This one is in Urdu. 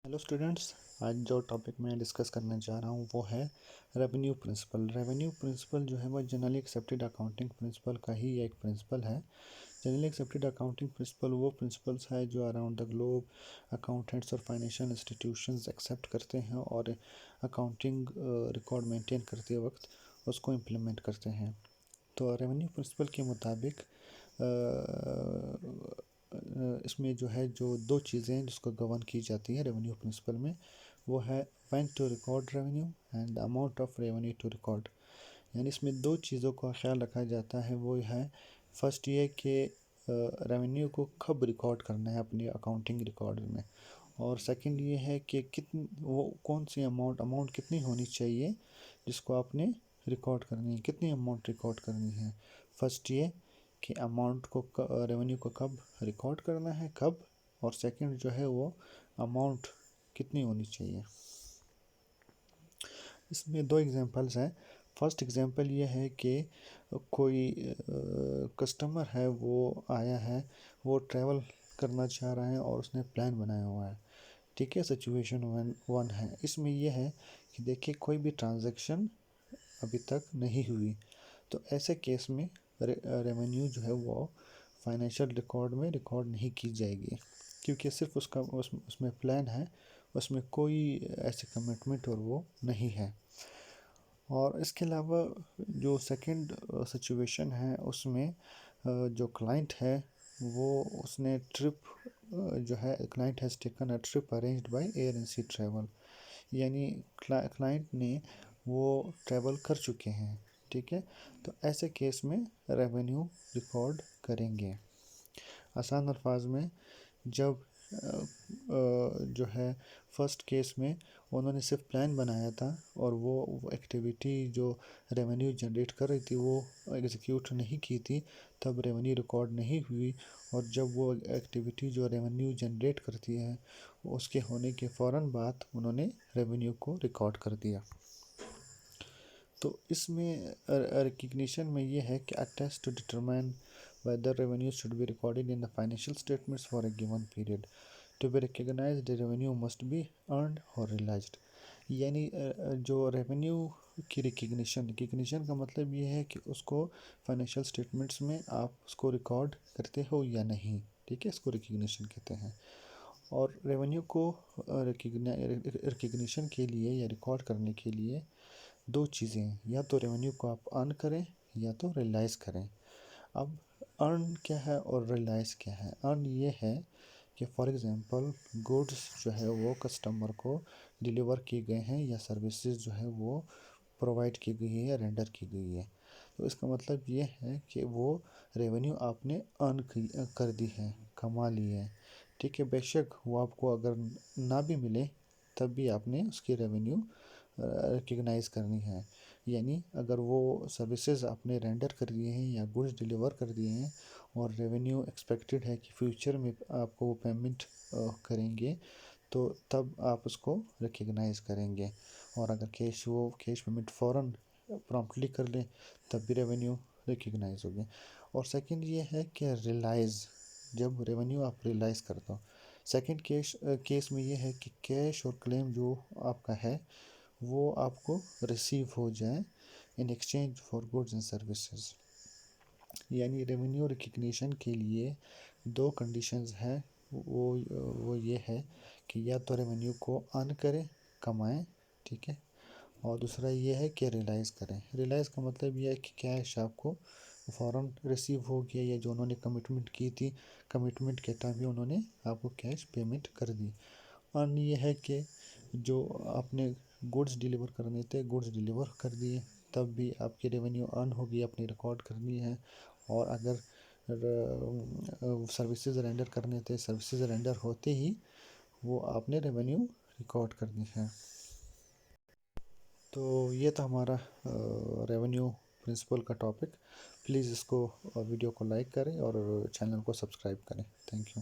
ہیلو اسٹوڈنٹس، آج جو ٹاپک میں ڈسکس کرنا چاہ رہا ہوں وہ ہے ریونیو پرنسپل۔ ریونیو پرنسپل جو ہے وہ جنرلی ایکسیپٹیڈ اکاؤنٹنگ پرنسپل کا ہی ایک پرنسپل ہے۔ جنرلی ایکسیپٹیڈ اکاؤنٹنگ پرنسپل وہ پرنسپلس ہے جو اراؤنڈ دا گلوب اکاؤنٹنٹس اور فائنینشیل انسٹیٹیوشنز ایکسیپٹ کرتے ہیں اور اکاؤنٹنگ ریکارڈ مینٹین کرتے وقت اس کو امپلیمنٹ کرتے ہیں۔ تو ریونیو پرنسپل کے مطابق اس میں جو ہے جو دو چیزیں جس کو گورن کی جاتی ہیں ریونیو پرنسپل میں، وہ ہے when to record revenue and amount of revenue to record. یعنی اس میں دو چیزوں کا خیال رکھا جاتا ہے، وہ ہے فرسٹ یہ کہ ریونیو کو کب ریکارڈ کرنا ہے اپنی اکاؤنٹنگ ریکارڈ میں، اور سیکنڈ یہ ہے کہ وہ کون سی اماؤنٹ کتنی ہونی چاہیے جس کو آپ نے ریکارڈ کرنی ہے، کتنی اماؤنٹ ریکارڈ کرنی ہے۔ فرسٹ یہ کہ اماؤنٹ کو ریونیو کو کب ریکارڈ کرنا ہے، کب، اور سیکنڈ جو ہے وہ اماؤنٹ کتنی ہونی چاہیے۔ اس میں دو ایگزامپلز ہیں۔ فرسٹ ایگزامپل یہ ہے کہ کوئی کسٹمر ہے، وہ آیا ہے، وہ ٹریول کرنا چاہ رہا ہے اور اس نے پلان بنایا ہوا ہے، ٹھیک ہے، سچویشن 1 ہے۔ اس میں یہ ہے کہ دیکھیں کوئی بھی ٹرانزیکشن ابھی تک نہیں ہوئی، تو ایسے کیس میں ریونیو جو ہے وہ فائنینشیل ریکارڈ میں ریکارڈ نہیں کی جائے گی، کیونکہ صرف اس میں پلان ہے، اس میں کوئی ایسے کمٹمنٹ اور وہ نہیں ہے۔ اور اس کے علاوہ جو سیکنڈ سچویشن ہے، اس میں جو کلائنٹ ہے وہ اس نے ٹرپ جو ہے، client has taken a trip arranged by air and sea travel, یعنی کلائنٹ نے وہ ٹریول کر چکے ہیں، ٹھیک ہے، تو ایسے کیس میں ریونیو ریکارڈ کریں گے۔ آسان الفاظ میں جب جو ہے فرسٹ کیس میں انہوں نے صرف پلان بنایا تھا اور وہ ایکٹیویٹی جو ریونیو جنریٹ کر رہی تھی وہ ایگزیکیوٹ نہیں کی تھی، تب ریونیو ریکارڈ نہیں ہوئی، اور جب وہ ایکٹیویٹی جو ریونیو جنریٹ کرتی ہے اس کے ہونے کے فوراً بعد انہوں نے ریونیو کو ریکارڈ کر دیا۔ تو اس میں ریکگنیشن میں یہ ہے کہ test to determine whether revenue should be recorded in the financial statements for a given period. To be recognized, the revenue must be earned or realized. یعنی جو ریونیو کی ریکگنیشن کا مطلب یہ ہے کہ اس کو فائنینشیل اسٹیٹمنٹس میں آپ اس کو ریکارڈ کرتے ہو یا نہیں، ٹھیک ہے، اس کو ریکگنیشن کہتے ہیں۔ اور ریونیو کو ریکگنیشن کے لیے یا ریکارڈ کرنے کے لیے دو چیزیں ہیں، یا تو ریونیو کو آپ ارن کریں یا تو ریلائز کریں۔ اب ارن کیا ہے اور ریلائز کیا ہے؟ ارن یہ ہے کہ فار ایگزامپل گوڈس جو ہے وہ کسٹمر کو ڈیلیور کیے گئے ہیں، یا سروسز جو ہے وہ پرووائڈ کی گئی ہے یا رینڈر کی گئی ہے، تو اس کا مطلب یہ ہے کہ وہ ریونیو آپ نے ارن کر دی ہے، کما لی ہے، ٹھیک ہے، بے شک وہ آپ کو اگر نہ بھی ملے تب بھی آپ نے اس کی ریونیو ریکگنائز کرنی ہے۔ یعنی اگر وہ سروسز آپ نے رینڈر کر دیے ہیں یا گڈس ڈیلیور کر دیے ہیں اور ریونیو ایکسپیکٹڈ ہے کہ فیوچر میں آپ کو وہ پیمنٹ کریں گے، تو تب آپ اس کو ریکگنائز کریں گے، اور اگر کیش پیمنٹ فوراً پرومپٹلی کر لیں تب بھی ریونیو ریکگنائز ہوگی۔ اور سیکنڈ یہ ہے کہ ریلائز، جب ریونیو آپ ریلائز کرتے ہو۔ سیکنڈ کیس میں یہ ہے کہ کیش اور کلیم جو آپ کا ہے وہ آپ کو ریسیو ہو جائیں in exchange for goods and services. یعنی ریونیو ریکگنیشن کے لیے دو کنڈیشنز ہیں، وہ یہ ہے کہ یا تو ریونیو کو ارن کریں، کمائیں، ٹھیک ہے، اور دوسرا یہ ہے کہ ریلائز کریں۔ ریلائز کا مطلب یہ ہے کہ کیش آپ کو فوراً ریسیو ہو گیا، یا جو انہوں نے کمٹمنٹ کی تھی، کمٹمنٹ کے ٹائم بھی انہوں نے آپ کو کیش پیمنٹ کر دی۔ ارن یہ ہے کہ جو آپ نے گڈس ڈیلیور کرنے تھے، گڈس ڈیلیور کر دیے، تب بھی آپ کی ریونیو ارن ہوگی، اپنی ریکارڈ کرنی ہے، اور اگر سروسز رینڈر کرنے تھے، سروسز رینڈر ہوتے ہی وہ آپ نے ریونیو ریکارڈ کرنی ہے۔ تو یہ تھا ہمارا ریونیو پرنسپل کا ٹاپک۔ پلیز اس کو ویڈیو کو لائک کریں اور چینل کو سبسکرائب کریں۔ Thank you.